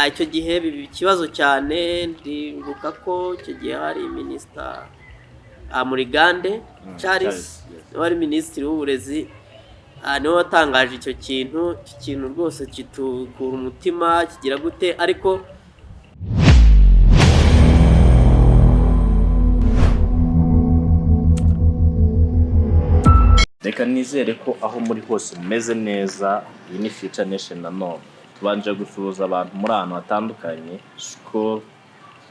icyo gihe biba ikibazo cyane, ndibuka ko icyo gihe hari minisita Murigande Charles wari minisitiri w'uburezi, niwe watangaje icyo kintu rwose kitukura umutima kigira gute, ariko reka nizere ko aho muri hose mumeze neza. Iyi ni Future Nation nanone tubanje gusuhuza abantu muri ahantu hatandukanye, school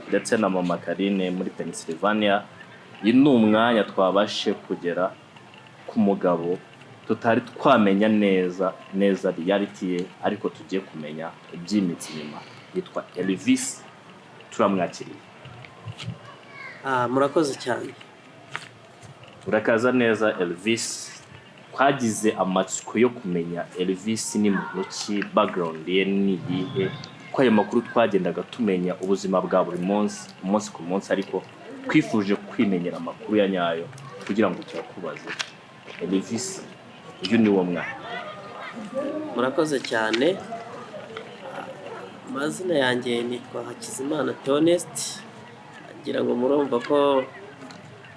ndetse na mama Karine muri Pennsylvania. Iyi ni umwanya twabashe kugera ku mugabo tutari twamenya neza reality ye, ariko tugiye kumenya ibyimitsi nyuma. Yitwa Elvis, turamwakiriye. murakoze cyane. Urakaza neza Elvis. Twagize amatsiko yo kumenya Elvis ni muntu ki, background ye ni iyihe, ko ayo makuru twagendaga tumenya ubuzima bwa buri umunsi ku munsi, ariko twifuje kwimenyera amakuru ya nyayo kugira ngo tuyakubaze. Elvis, uyu ni wo mwana. Murakoze cyane. Amazina yanjye nitwa Hakizimana Theoneste. Ngira ngo murumva ko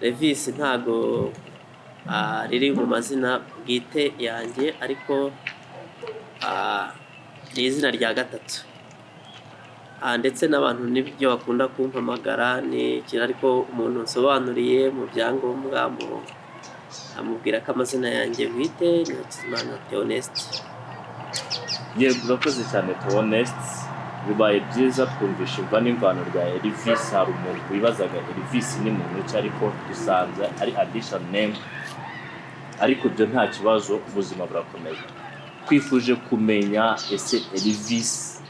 Elvis ntago riri mu mazina bwite yanjye, ariko ni izina rya gatatu. Ndetse n'abantu n'ibyo bakunda kumpamagara ni ikintu, ariko umuntu nsobanuriye mu byangombwa amubwira ko amazina yanjye bwite ni Hakizimana Theoneste. Yego, urakoze cyane Theoneste. Bibaye byiza twumvisha imva n'imvano rya Elvis. Hari umuntu wibazaga Elvis ni muntu ki, ariko dusanze ari addition name, ariko byo nta kibazo, ubuzima burakomeye. Twifuje kumenya ese Elvis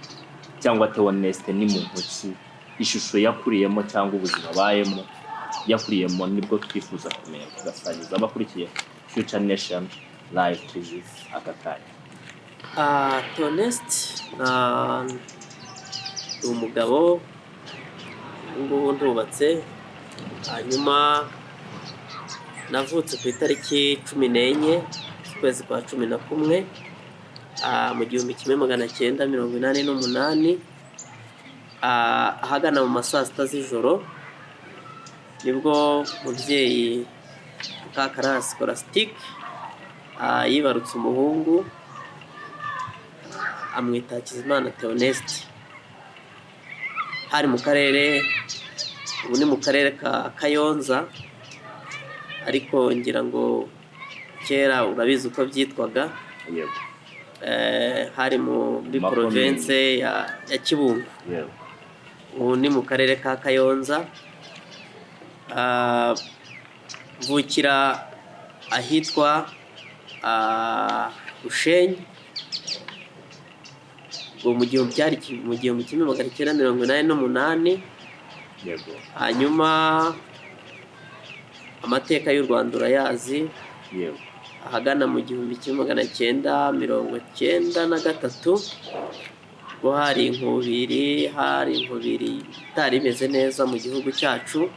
cyangwa Theoneste ni muntu ki, ishusho yakuriyemo cyangwa ubuzima bayemo yakuriyemo, nibwo twifuza kumenya, tugasangiza abakurikiye Future Nation live TV aka kanya. Theoneste ni umugabo, ngubu ndubatse. Hanyuma navutse ku itariki 14 z'ukwezi kwa 11 mu 1988, ahagana mu masaa 6 z'ijoro, nibwo umubyeyi Mukakarara Scholastique yibarutse umuhungu amwita Hakizimana Theoneste. Hari mu karere, ubu ni mu karere ka Kayonza, ariko ngira ngo kera urabizi uko byitwaga. Yego. Hari muri province ya Kibungo. Yego. Ubu ni mu karere ka Kayonza. Mvukira ahitwa Rushenyi. Mu gihumbi kimwe magana cyenda 1988. Yego. Hanyuma amateka y'u Rwanda urayazi. Yego. Ahagana mu 1993 ngo hari inkubiri itari imeze neza mu gihugu cyacu.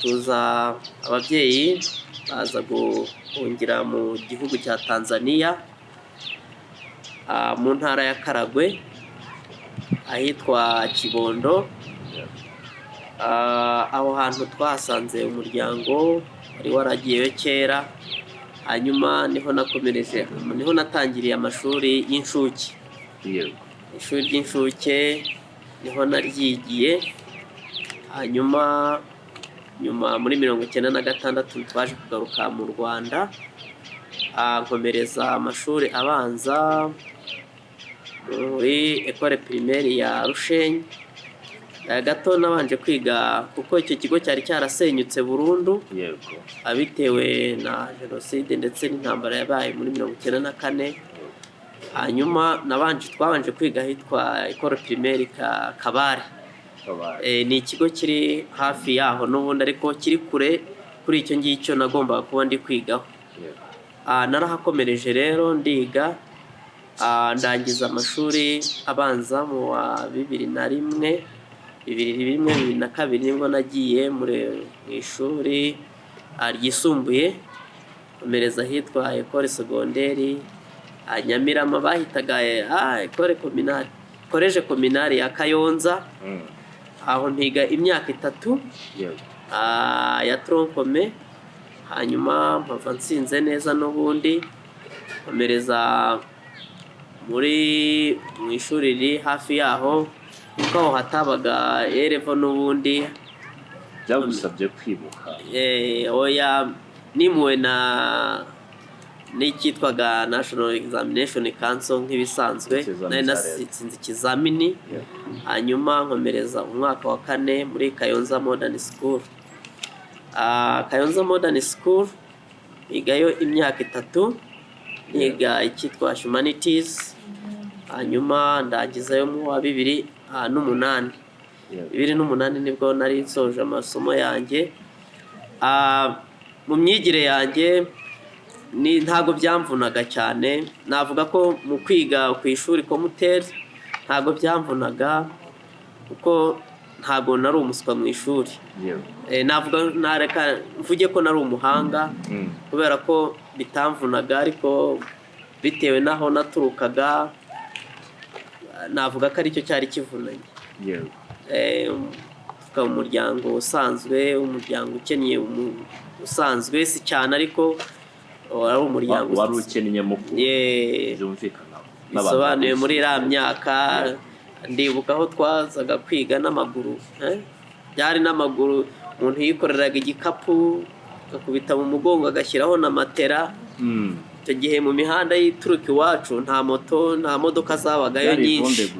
Tuza ababyeyi baza guhungira mu gihugu cya Tanzania, mu ntara ya Karagwe ahitwa Kibondo. Aho hantu twahasanze umuryango wari waragiyeyo kera. Hanyuma niho natangiriye amashuri y'incuke. Ishuri ry'incuke niho naryigiye. Hanyuma muri 1996 twaje kugaruka mu Rwanda, nkomereza amashuri abanza muri école primaire ya Rushenyi. Gato nabanje kwiga kuko icyo kigo cyari cyarasenyutse burundu. Yego. Bitewe na jenoside ndetse n'intambara yabaye muri 1994. Hanyuma twabanje kwiga hitwa école primaire Kabare. Ni ikigo kiri hafi yaho n'ubundi, ariko kiri kuri icyo ngicyo nagombaga kuba ndi kwigaho. Narahakomereje rero ndiga, ndangiza amashuri abanza mu wa 2001, 2002 nibwo nagiye mu ishuri ryisumbuye, komereza hitwa école secondaire Nyamirama, bahitaga école communale. koleje kominari ya Kayonza, aho mpiga imyaka 3 ya tronkome, hanyuma mpava nsinze neza n'ubundi komereza mu ishuri riri hafi yaho, kuko aho hatabaga erevo n'ubundi. Byagusabye kwibuka? Oya, nimuwe n'icyitwaga National Examination Council nk'ibisanzwe, nari nasinze ikizamini, hanyuma nkomereza umwaka wa 4 muri Kayonza Modern School. Kayonza Modern School nigayo imyaka 3, niga icyitwa Humanities, hanyuma ndagizayo mu wa 2008. 2008 nibwo nari nsoje amasomo yanjye. Mu myigire yanjye ntago byamvunaga cyane, navuga ko mu kwiga ku ishuri komuteri ntago byamvunaga, kuko ntago nari umuswa mu ishuri. Navuga nareka mvuge ko nari umuhanga, kubera ko bitamvunaga, ariko bitewe naho naturukaga navuga ko aricyo cyari kivunanye. Umuryango usanzwe, umuryango ukennye usanzwe, si cyane ariko wari umuryango wari ukennye mu byumvikana. Bisobanuye muri iriya myaka, ndibuka aho twazaga kwiga n'amaguru, byari n'amaguru, umuntu yikoreraga igikapu agakubita mu mugongo agashyiraho na matera. Icyo gihe mu mihanda y'ituruka iwacu nta moto nta modoka zabagayo nyinshi,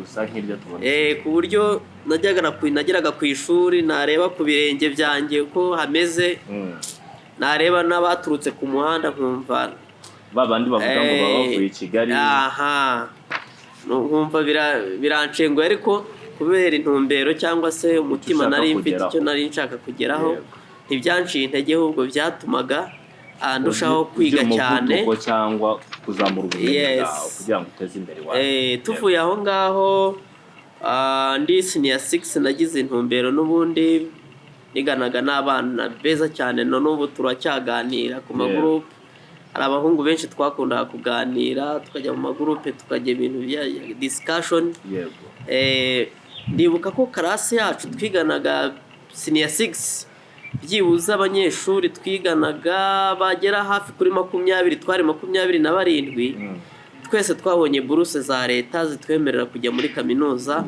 ku buryo nageraga ku ishuri nareba ku birenge byanjye uko hameze, nareba n'abaturutse ku muhanda nkumva babandi bavuga ngo baba bavuye i Kigali, nkumva birancenguye, ariko kubera intumbero cyangwa se umutima nari mfite icyo nari nshaka kugeraho, ntibyanciye intege, ahubwo byatumaga ndushaho kwiga cyane cyangwa kuzamura ubumenyi bwawe kugira ngo uteze imbere wawe. Tuvuye aho ngaho ndi senior 6 nagize intumbero n'ubundi, niganaga n'abana beza cyane, n'ubu turacyaganira ku magurupe. Hari abahungu benshi twakundaga kuganira, tukajya mu magurupe tukajya ibintu bya discussion. Ndibuka ko karasi yacu twiganaga senior 6, byibuze abanyeshuri twiganaga bagera hafi kuri 20, twari 27. Twese twabonye buruse za leta zitwemerera kujya muri kaminuza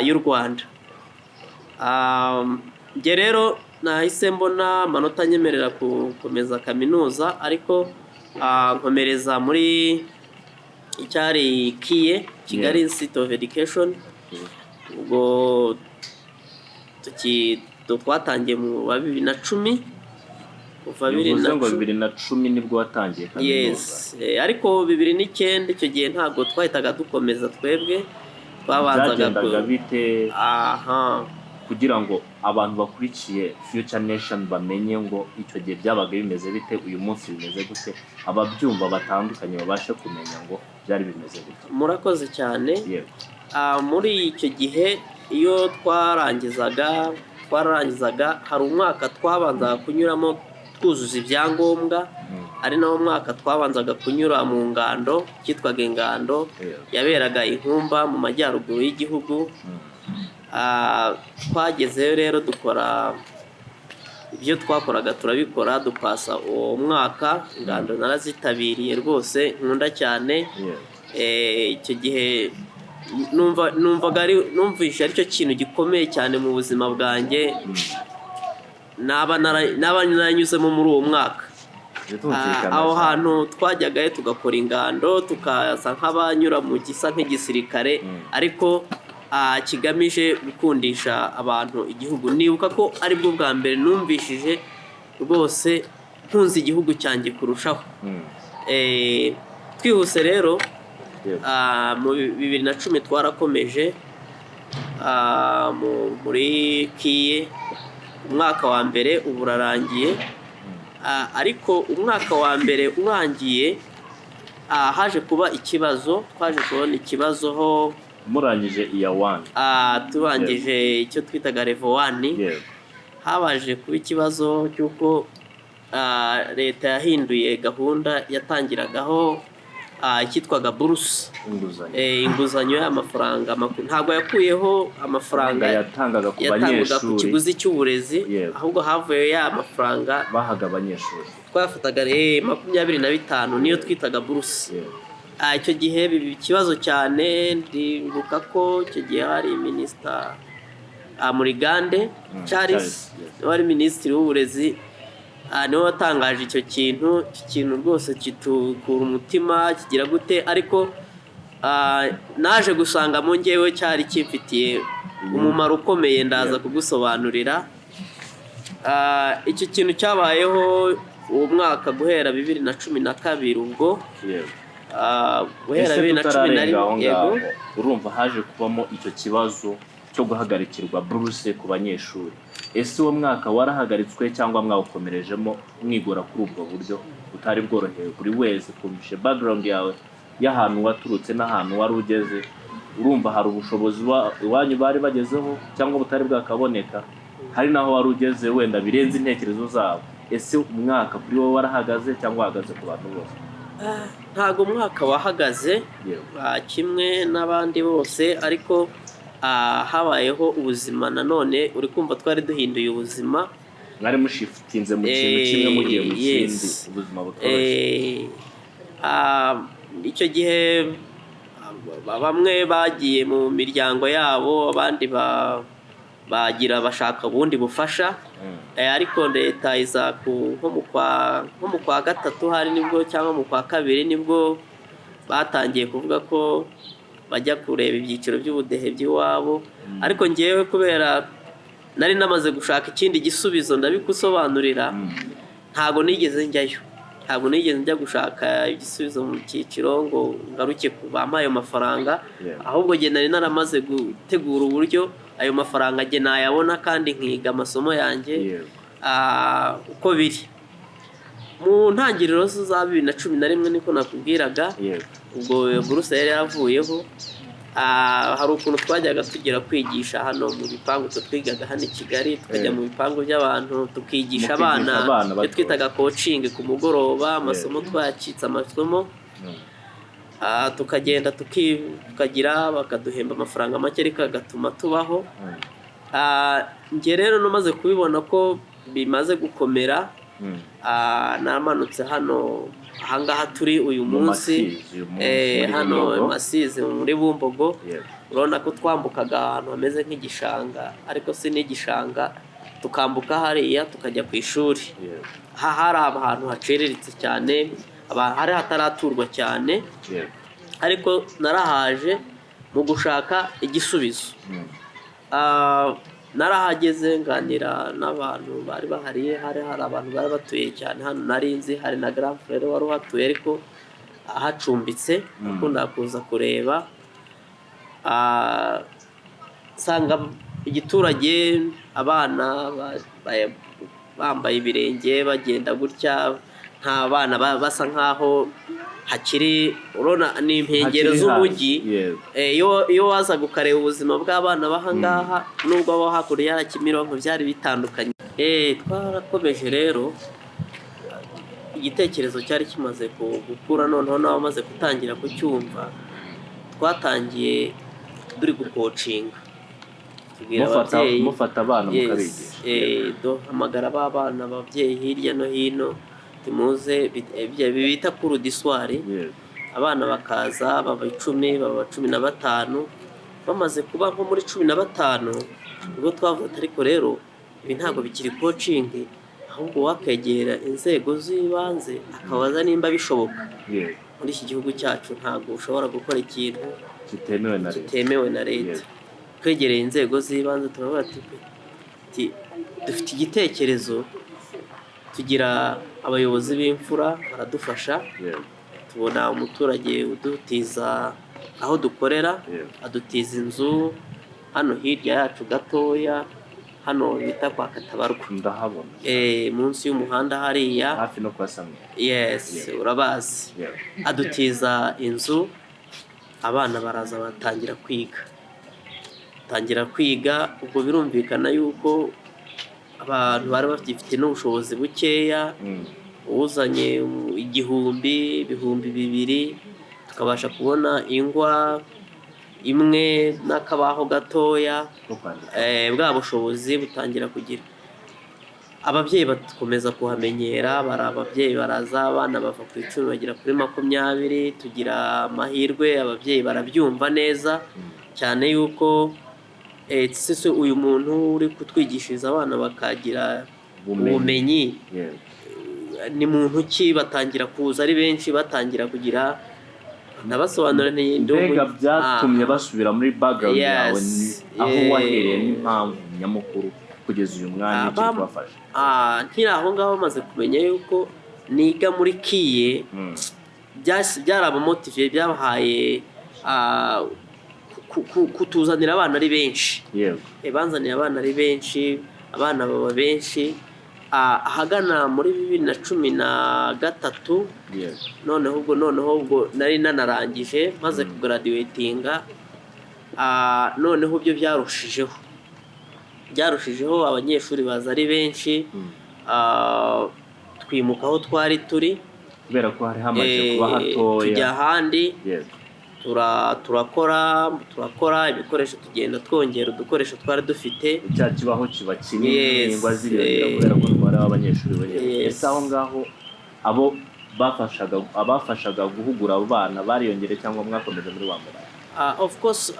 y'u Rwanda. Nge rero nahise mbona amanota nyemerera gukomeza kaminuza, ariko nkomereza muri icyari KIE, Kigali Institute of Education. Ubwo twatangiye mu wa 2010, kuva 2010 nibwo watangiye kaminuza. Ariko 2009 icyo gihe ntabwo twahitaga dukomeza, twebwe twabanzaga bite kugira ngo abantu bakurikiye Future Nation bamenye ngo icyo gihe byabaga bimeze bite, uyu munsi bimeze gute, ababyumva batandukanye babashe kumenya ngo byari bimeze gute. Murakoze cyane. Muri icyo gihe iyo twarangizaga hari umwaka twabanzaga kunyuramo twuzuza ibyangombwa, ari nawo mwaka twabanzaga kunyura mu ngando, cyitwaga ingando, yaberaga Inkumba mu majyaruguru y'igihugu. Twagezeyo rero dukora ibyo twakoraga, turabikora dupasa uwo mwaka. Ingando narazitabiriye rwose, nkunda cyane. Icyo gihe numvishe aricyo kintu gikomeye cyane mu buzima bwanjye, naba naranyuzemo muri uwo mwaka. Aho hantu twajyagayo tugakora ingando, tukasa nk'abanyura mu gisa nk'igisirikare, ariko kigamije gukundisha abantu igihugu. Nibuka ko aribwo bwa mbere numvishije rwose nkunze igihugu cyanjye kurushaho. Twihuse rero, mu 2010 twarakomeje muri KIE. Umwaka wa mbere ubu urarangiye, ariko umwaka wa mbere urangiye haje kuba ikibazo. Twaje kubona ikibazo ho murangije iya 1, turangije icyo twitaga level 1. Habaje kuba ikibazo cy'uko leta yahinduye gahunda yatangiragaho icyitwaga buruse, inguzanyo inguzanyo y'amafaranga ntabwo yakuyeho amafaranga yatangaga ku ku banyeshuri kiguzi cy'uburezi, Yego. ahubwo havuye ya mafaranga bahaga abanyeshuri twafataga 25 niyo twitaga buruse. Yego. Icyo gihe biba ikibazo cyane, ndibuka ko icyo gihe hari minisita Murigande Charles wari minisitiri w'uburezi, niwe watangaje icyo kintu rwose kitukura umutima kigira gute, ariko naje gusanga mu ngewe cyari kimfitiye umumaro ukomeye, ndaza kugusobanurira. Icyo kintu cyabayeho uwo mwaka guhera 2012 ubwo guhera 2011 yego, urumva haje kubamo icyo kibazo cyo guhagarikirwa buruse ku banyeshuri. Ese uwo mwaka warahagaritswe cyangwa mwawukomerejemo mwigora kuri ubwo buryo butari bworoheye buri wese? Twumvishe background yawe y'ahantu waturutse n'ahantu wari ugeze, urumva hari ubushobozi iwanyu bari bagezeho cyangwa butari bwakaboneka, hari naho wari ugeze wenda birenze intekerezo zabo. Ese umwaka kuri wowe warahagaze cyangwa wahagaze ku bantu bose? ntago umwaka wahagaze kimwe n'abandi bose, ariko habayeho ubuzima nanone, uri kumva twari duhinduye ubuzima, mwari mushifitinze mu kintu kimwe mugiye mu kindi, ubuzima butoroshye. Icyo gihe bamwe bagiye mu miryango yabo, abandi bashaka ubundi bufasha, ariko leta iza nko mu kwa gatatu hari nibwo, cyangwa mu kwa kabiri nibwo batangiye kuvuga ko bajya kureba ibyiciro by'ubudehe by'iwabo. Ariko ngewe kubera nari namaze gushaka ikindi gisubizo ndabikusobanurira, ntago nigeze njya gushaka igisubizo mu cyiciro ngo ngaruke bampaye ayo mafaranga, ahubwo nge nari naramaze gutegura uburyo ayo mafaranga nge nayabona kandi nkiga amasomo yanjye uko biri. Mu ntangiriro za 2011 niko nakubwiraga, ubwo buruse yari yaravuyeho, hari ukuntu twajyaga tugera kwigisha hano mu bipangu twigaga hano i Kigali, tukajya mu bipangu by'abantu tukigisha abana iyo twitaga coaching ku mugoroba, amasomo twacitse amasomo, tukagenda tukagira bakaduhemba amafaranga make ariko agatuma tubaho. Nge rero namaze kubibona ko bimaze gukomera, namanutse hano ahangaha turi uyu munsi, hano Masizi muri Bumbogo. Urabona ko twambukaga ahantu hameze nk'igishanga, ariko si n'igishanga, tukambuka hariya tukajya ku ishuri. Hari ahantu haciriritse cyane, hari hataraturwa cyane, ariko narahaje mu gushaka igisubizo. Narahageze nganira n'abantu bari bahari, hari abantu bari batuye cyane hano nari nzi, hari na grand frère wari uhatuye ariko ahacumbitse, akunda kuza kureba. Sanga igiturage, abana bambaye ibirenge bagenda gutya, nta bana basa nkaho hakiri, urona ni impengero z'umujyi. Iyo waza gukareba ubuzima bw'abana bahangaha nubwo abo hakurya ya Kimironko byari bitandukanye. Twarakomeje rero, igitekerezo cyari kimaze gukura, noneho nawe amaze gutangira kucyumva, twatangiye turi gukocinga, tubwira ababyeyi, mufata abana mukabigisha, duhamagara abana ababyeyi hirya no hino, timuze bita kuru diswari, abana bakaza baba 10 baba 15. Bamaze kuba nko muri 15 ubwo twavuga ariko rero ibi ntabwo bikiri coaching, ahubwo wakegera inzego z'ibanze akabaza nimba bishoboka. Muri iki gihugu cyacu ntabwo ushobora gukora ikintu kitemewe na leta. Twegereye inzego z'ibanze turavuga ati dufite igitekerezo, tugira abayobozi b'imfura baradufasha, tubona umuturage udutiza aho dukorera, adutiza inzu hano hirya yacu gatoya, hano bita kwa Katabarwa, ndahabona munsi y'umuhanda hariya hafi no kwa Samye. Yes, urabazi. Adutiza inzu, abana baraza batangira kwiga. Ubwo birumvikana yuko abantu bari bafite n'ubushobozi bukeya, uzanye 1000, 2000, tukabasha kubona ingwa imwe n'akabaho gatoya, bwa bushobozi butangira kugira. Ababyeyi bakomeza kuhamenyera, ababyeyi baraza, abana bava ku 10 bagera kuri 20, tugira amahirwe ababyeyi barabyumva neza cyane yuko sisi uyu muntu uri kutwigishiriza abana bakagira ubumenyi ni muntu ki, batangira kuza ari benshi, batangira kugira nabasobanurira mbega byatumye basubira muri background yawe aho wahereye n'impamvu nyamukuru kugeza uyu mwanya cyo kubafasha. Nkiri aho ngaho maze kumenya yuko niga muri kiye, byarabamotiviye, byabahaye kutuzanira abana ari benshi. Banzaniye abana ari benshi, abana baba benshi. Ahagana muri 2013 noneho ubwo nari nanarangije maze kugraduatinga. Noneho byo byarushijeho abanyeshuri baza ari benshi. Twimuka aho twari turi kubera ko hari hamaze kuba hatoya, tujya ahandi. turakora ibikoresho, tugenda twongera udukoresho twari dufite. Cya kibaho kiba kinini, ingwa ziriyongera kubera ko twari abanyeshuri benshi. Ese aho ngaho abo abafashaga guhugura abo bana bariyongere cyangwa mwakomeje muri wa murage? Of course,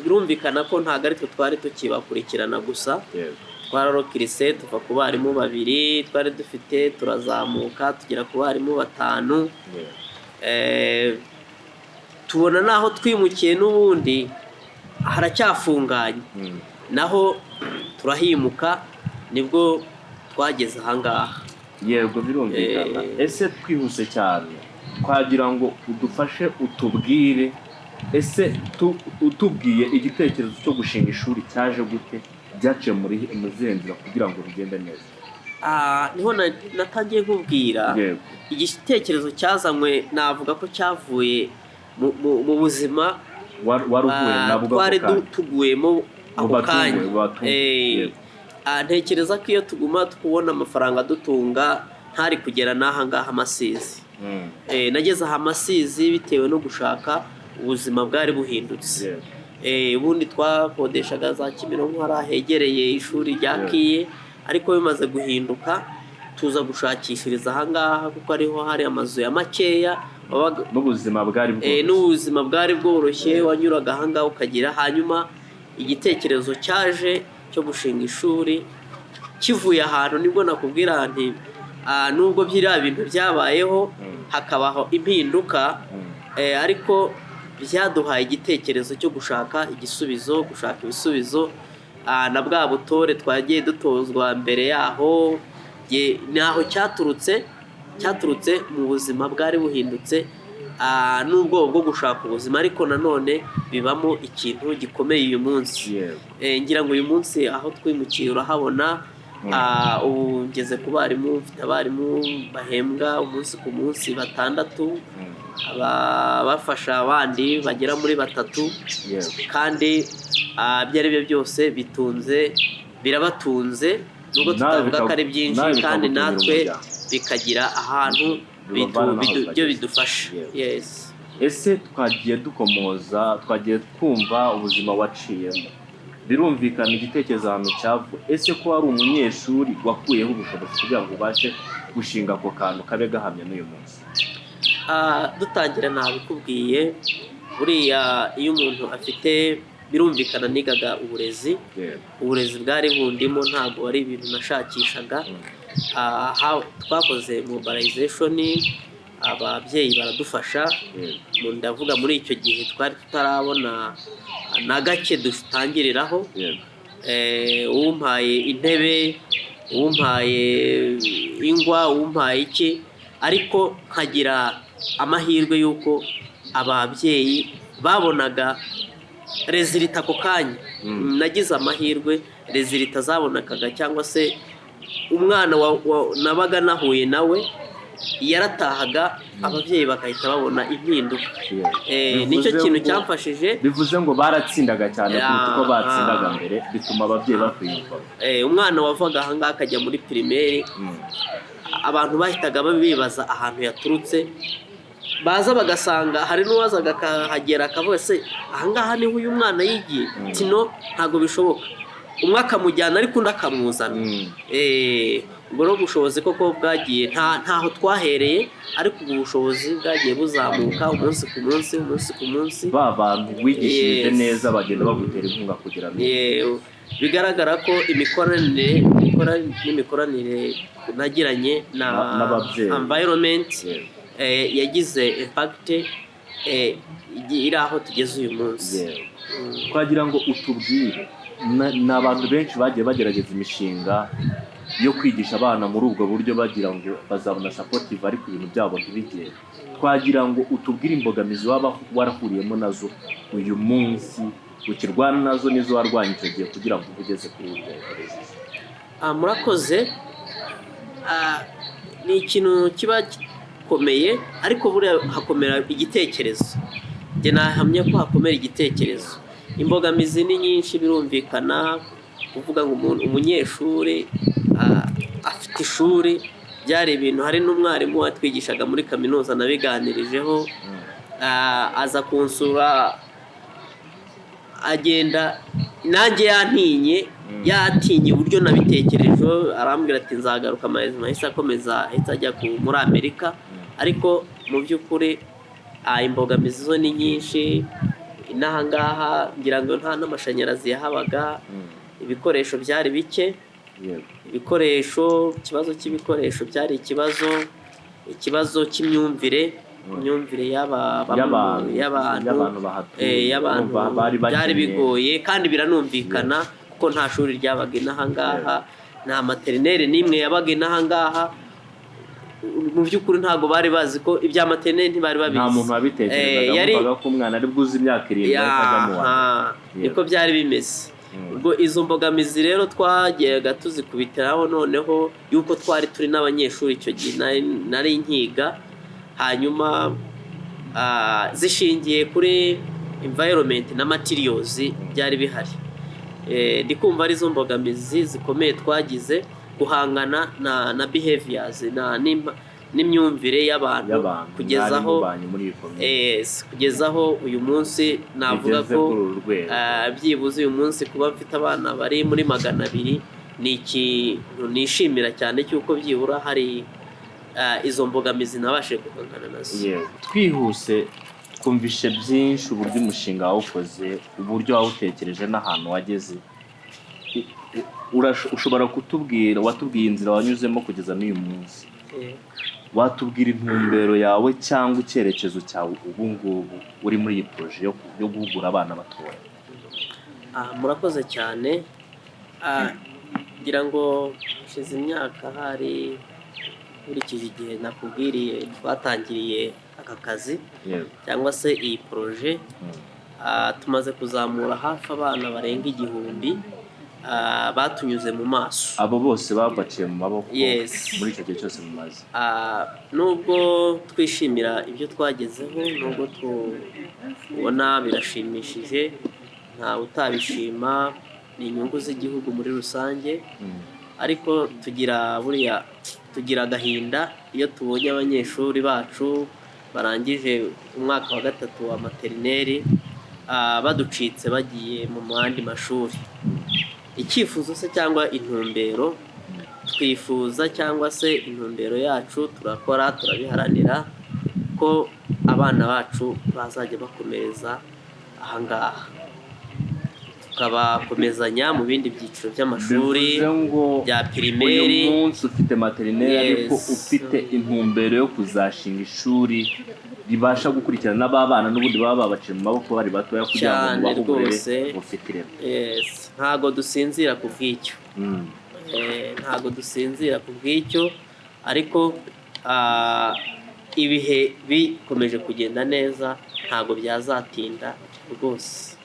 birumvikana ko ntabwo ari twe twari tukibakurikirana gusa. Twararokirise tuva ku barimu 2 twari dufite, turazamuka tugera ku barimu 5. Tubona naho twimukiye n'ubundi haracyafunganye, naho turahimuka, nibwo twageze ahangaha. Yego birumvikana. Ese twihuse cyane twagira ngo udufashe utubwire, ese utubwiye igitekerezo cyo gushinga ishuri cyaje gute, byaciye muri muzendera kugira ngo bigende neza? Niho natangiye kubwira. Igitekerezo cyazanywe, navuga ko cyavuye mu buzima waruhuye navuga twari tuguyemo ako kanya. Ntekereza ko iyo tuguma tukubona amafaranga dutunga ntari kugera n'aha ngaha Amasizi. Nageze aha Amasizi bitewe no gushaka ubuzima bwari buhindutse. Ubundi twakodeshaga za Kimironko hegereye ishuri rya Kiye, ariko bimaze guhinduka tuza gushakishiriza aha ngaha kuko ariho hari amazu ya makeya, n'ubuzima bwari bworoshye, wanyuraga aha ngaha ukagira. Hanyuma igitekerezo cyaje cyo gushinga ishuri kivuye ahantu, nibwo nakubwira nti nubwo byiriya bintu byabayeho hakabaho impinduka, ariko byaduhaye igitekerezo cyo gushaka ibisubizo. Na bwa butore twagiye dutozwa mbere yaho, naho cyaturutse mu buzima bwari buhindutse, n'ubwo bwo gushaka ubuzima, ariko nanone bibamo ikintu gikomeye uyu munsi. Ngira ngo uyu munsi aho twimukiye urahabona. Ubu ngeze ku barimu, mfite abarimu bahembwa umunsi ku munsi 6, bafasha abandi bagera muri 3, kandi ibyo ari byo byose birabatunze, nubwo tutavuga ko ari byinshi, kandi natwe bikagira ahantu byo bidufasha. Ese twagiye twumva ubuzima waciyemo, birumvikana igitekerezo ahantu cyavu. Ese ko ari umunyeshuri wakuyeho ubushobozi kugira ngo ubashe gushinga ako kantu kabe gahamye n'uyu munsi? Dutangira nabikubwiye, buriya iyo umuntu afite, birumvikana nigaga uburezi bwari bundimo, ntabwo ari ibintu nashakishaga. Twakoze mobilization, ababyeyi baradufasha. Ndavuga muri icyo gihe twari tutarabona na gake dutangiriraho. Umpaye intebe, umpaye ingwa, umpaye iki, ariko nkagira amahirwe yuko ababyeyi babonaga resulta ako kanya. Nagize amahirwe, resulta zabonekaga, cyangwa se umwana nabaga nahuye nawe yaratahaga, ababyeyi bakahita babona impinduka. Nicyo kintu cyamfashije. Bivuze ngo baratsindaga cyane kuruta uko batsindaga mbere, bituma ababyeyi bakwiyumva. Umwana wavaga aha ngaha akajya muri primaire, abantu bahitaga bibaza ahantu yaturutse, baza bagasanga hari n'uwazaga akahagera akavuga se ahangaha niho uyu mwana yigiye tino ntabwo bishoboka, umwe akamujyana ariko undi akamuzana. Ubwo rero ubushobozi koko bwagiye ntaho twahereye, ariko ubu bushobozi bwagiye buzamuka umunsi ku munsi. Ba bantu wigishije neza bagenda bagutera inkunga kugira ngo bigaragara ko n'imikoranire nagiranye na environment yagize impact iri aho tugeze uyu munsi. Twagira ngo utubwire, ni abantu benshi bagiye bagerageza imishinga yo kwigisha abana muri ubwo buryo bagira ngo bazabona supportive, ariko ibintu byabo ntibigere. Twagira ngo utubwire imbogamizi waba warahuriyemo nazo uyu munsi, ukirwana nazo nizo warwanya icyo gihe kugira ngo ugeze kuri ubu rwego. Murakoze. Ni ikintu kiba gikomeye, ariko buriya hakomera igitekerezo. Njye nahamye ko hakomera igitekerezo. Imbogamizi ni nyinshi birumvikana, kuvuga ngo umunyeshuri afite ishuri, byari ibintu. Hari n'umwarimu watwigishaga muri kaminuza nabiganirijeho, aza kunsura agenda nanjye yatinye uburyo nabitekerejeho, arambwira ati nzagaruka mahise akomeza ajya muri Amerika. Ariko mu by'ukuri imbogamizi zo ni nyinshi. Inahangaha ngira ngo nta n'amashanyarazi yahabaga, ibikoresho byari bike, ikibazo cy'ibikoresho byari ikibazo cy'imyumvire y'abantu byari bigoye, kandi biranumvikana kuko nta shuri ryabaga inahangaha, nta materineri n'imwe yabaga inahangaha. Mu by'ukuri ntabwo bari bazi ko ibya materineri ntibari babizi. Nta muntu wabitekerezaga, bumvaga ko umwana ari bwuze imyaka 7 akajya mu wa. Niko byari bimeze. Ubwo izo mbogamizi rero twagiyaga tuzikubitiraho, noneho yuko twari turi n'abanyeshuri icyo gihe nari nkiga, hanyuma zishingiye kuri environment na materials byari bihari. Ndikumva ari zo mbogamizi zikomeye twagize, guhangana na behaviors n'imyumvire y'abantu kugezaho uyu munsi. Navuga ko byibuze uyu munsi kuba mfite abana bari muri 200 ni ikintu nishimira cyane, cy'uko byibura hari izo mbogamizi nabashe guhangana nazo. Twihuse twumvishe byinshi uburyo umushinga wawukoze, uburyo wawutekereje n'ahantu wageze. Ushobora watubwiye inzira wanyuzemo kugeza n'uyu munsi. Watubwira intumbero yawe cyangwa icyerekezo cyawe ubu ngubu uri muri iyi proje yo guhugura abana batoya? Murakoze cyane. Ngira ngo hashize imyaka hari nkurikije igihe nakubwiriye twatangiriye aka kazi cyangwa se iyi proje, tumaze kuzamura hafi abana barenga 1000 batunyuze mu maso. Abo bose babaciye mu maboko muri icyo gihe cyose mumaze. Nubwo twishimira ibyo twagezeho, nubwo tubona birashimishije, nta utabishima, ni inyungu z'igihugu muri rusange. Ariko tugira agahinda iyo tubonye abanyeshuri bacu barangije umwaka wa 3 wa materineri baducitse bagiye mu yandi mashuri. Icyifuzo se cyangwa intumbero twifuza, cyangwa se intumbero yacu, turakora turabiharanira ko abana bacu bazajya bakomereza ahangaha, tukabakomezanya mu bindi byiciro by'amashuri bya primaire. Uyu munsi ufite materineri, ariko ufite intumbero yo kuzashinga ishuri ribasha gukurikirana n'abana n'ubundi baba babaciye mu maboko bari batoya, kugira ngo bahugure bufite ireme. Ntago dusinzira ku bw'icyo. Ntago dusinzira ku bw'icyo, ariko ibihe bikomeje kugenda neza, ntago byazatinda rwose.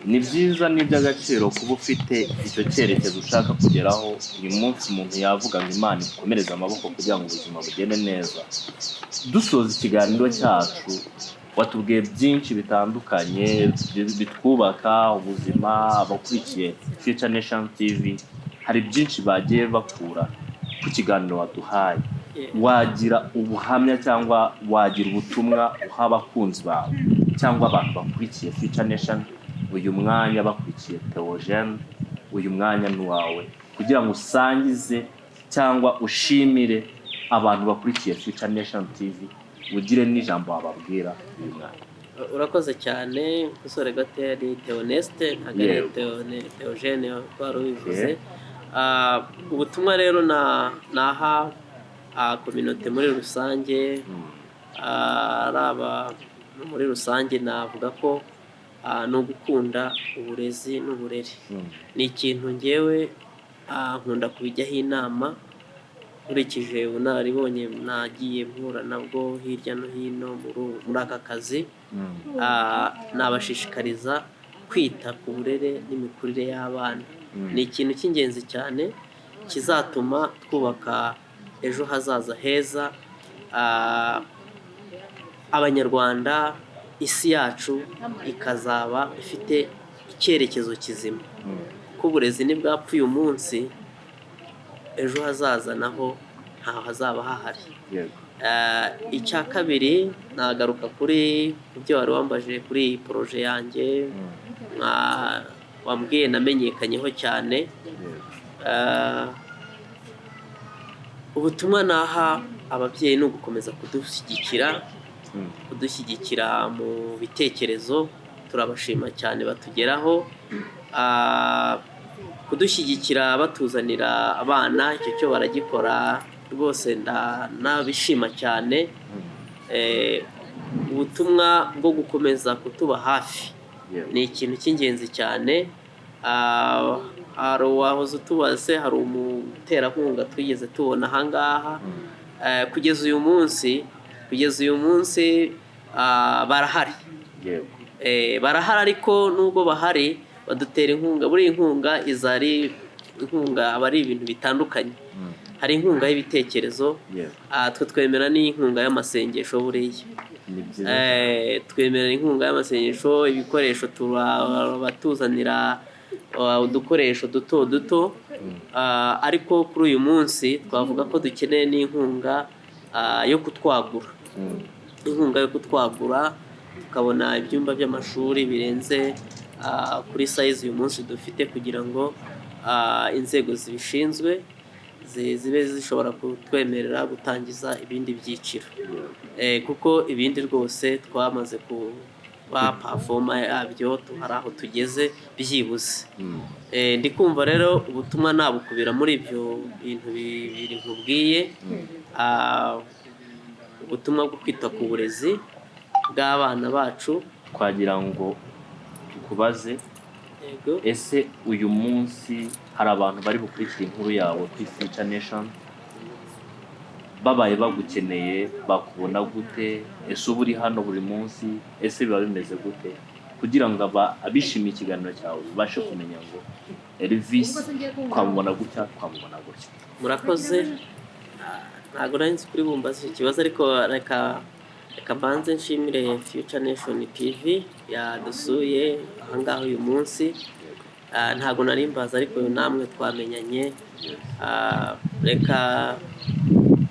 Ni byiza, ni iby'agaciro kuba ufite icyo cyerekezo ushaka kugeraho. Uyu munsi umuntu yavuga ngo Imana ikomereze amaboko kugira ngo ubuzima bugende neza. Dusoza ikiganiro cyacu, watubwiye byinshi bitandukanye bitwubaka ubuzima. Abakurikiye Future Nation TV hari byinshi bagiye bakura ku kiganiro waduhaye. wagira ubuhamya cyangwa wagira ubutumwa uha abakunzi bawe cyangwa abantu bakurikiye Future Nation uyu mwanya bakurikiye Theogene uyu mwanya ni wawe kugira ngo usangize cyangwa ushimire abantu bakurikiye Future Nation TV ugire n'ijambo wababwira uyu mwanya. Urakoze cyane umusore Gateri Theoneste ntabwo ari Theogene wari ubivuze. Ubutumwa rero naha community muri rusange, araba muri rusange navuga ko no gukunda uburezi n'uburere ni ikintu ngewe nkunda kubijyaho inama nkurikije ubunararibonye nagiye mpura nabwo hirya no hino muri aka kazi. Nabashishikariza kwita ku burere n'imikurire y'abana. Ni ikintu cy'ingenzi cyane kizatuma twubaka ejo hazaza heza abanyarwanda, isi yacu ikazaba ifite icyerekezo kizima. Ko uburezi nibwapfuye uyu munsi, ejo hazaza naho ntaho hazaba hahari. Icya kabiri nagaruka kuri ibyo wari wambaje kuri iyi poroje yanjye wambwiye namenyekanyeho cyane. Ubutumwa naha ababyeyi ni ugukomeza kudushyigikira mu bitekerezo. Turabashima cyane batugeraho, kudushyigikira batuzanira abana, icyo cyo baragikora rwose nabishima cyane. Ubutumwa bwo gukomeza kutuba hafi ni ikintu cy'ingenzi cyane. Hari uwahoze utubaze, hari umuterankunga twigeze tubona ahangaha. Kugeza uyu munsi barahari, barahari, ariko nubwo bahari badutera inkunga. Buri inkunga izari inkunga aba ari ibintu bitandukanye. Hari inkunga y'ibitekerezo, twe twemera n'inkunga y'amasengesho. Buriya twemera inkunga y'amasengesho, ibikoresho batuzanira udukoresho duto, ariko kuri uyu munsi twavuga ko dukeneye n'inkunga yo kutwagura. Inkunga yo kutwagura tukabona ibyumba by'amashuri birenze kuri size uyu munsi dufite, kugira ngo inzego zibishinzwe zibe zishobora kutwemerera gutangiza ibindi byiciro, kuko ibindi rwose twamaze performa yabyo, hari aho tugeze byibuze. Ndi kumva rero ubutumwa nabukubira muri ibyo bintu bibiri nkubwiye. Ubutumwa bwo kwita ku burezi bw'abana bacu. Twagira ngo tukubaze, ese uyu munsi hari abantu bari bukurikira inkuru yawe kuri Future Nation, babaye bagukeneye bakubona gute? Ese uba uri hano buri munsi? Ese biba bimeze gute kugira ngo abishimiye ikiganiro cyawe babashe kumenya ngo Elvis twamubona gutya, twamubona gutya? Murakoze. Ntabwo nari nzi kuri bumbaza ikibazo, ariko reka mbanze nshimire Future Nation TV yadusuye ahangaha uyu munsi. Ntabwo nari mbaza, ariko namwe twamenyanye. Reka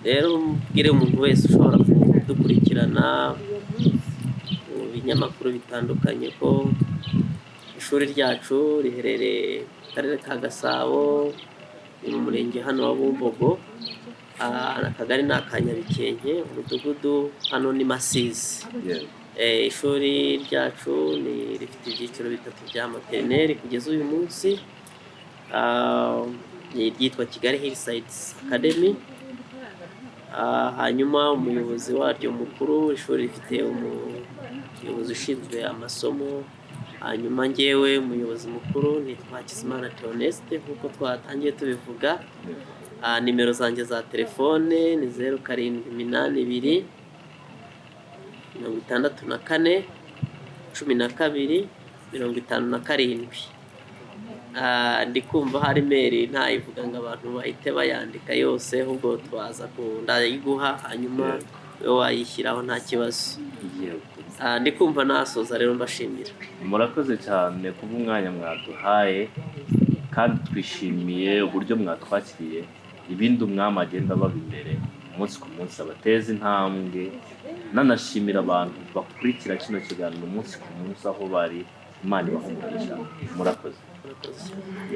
rero mbwire umuntu wese ushobora kudukurikirana mu binyamakuru bitandukanye ko ishuri ryacu riherereye mu karere ka Gasabo, mu murenge hano wa Bumbogo, akagari ni Akanyabikenke, umudugudu hano ni Masizi. Ishuri ryacu rifite ibyiciro 3 bya materineri kugeza uyu munsi. Ryitwa Kigali Hillsides Academy. Hanyuma umuyobozi waryo mukuru, ishuri rifite umuyobozi ushinzwe amasomo. Hanyuma ngewe umuyobozi mukuru nitwa Hakizimana Theoneste, nk'uko twatangiye tubivuga. Nimero zanjye za telefone ni 0782 64 12 57. Ndi kumva hari mail ntayivuga ngo abantu bahite bayandika yose, ahubwo twaza ndayiguha hanyuma wowe wayishyiraho nta kibazo. Ndi kumva nasoza rero mbashimira. Murakoze cyane kuba umwanya mwaduhaye, kandi twishimiye uburyo mwatwakiriye. Ibindi umwami agenda baba imbere umunsi ku munsi abateza intambwe, nanashimira abantu bakurikira kino kiganiro umunsi ku munsi aho bari. Imana ibahe umugisha. Murakoze.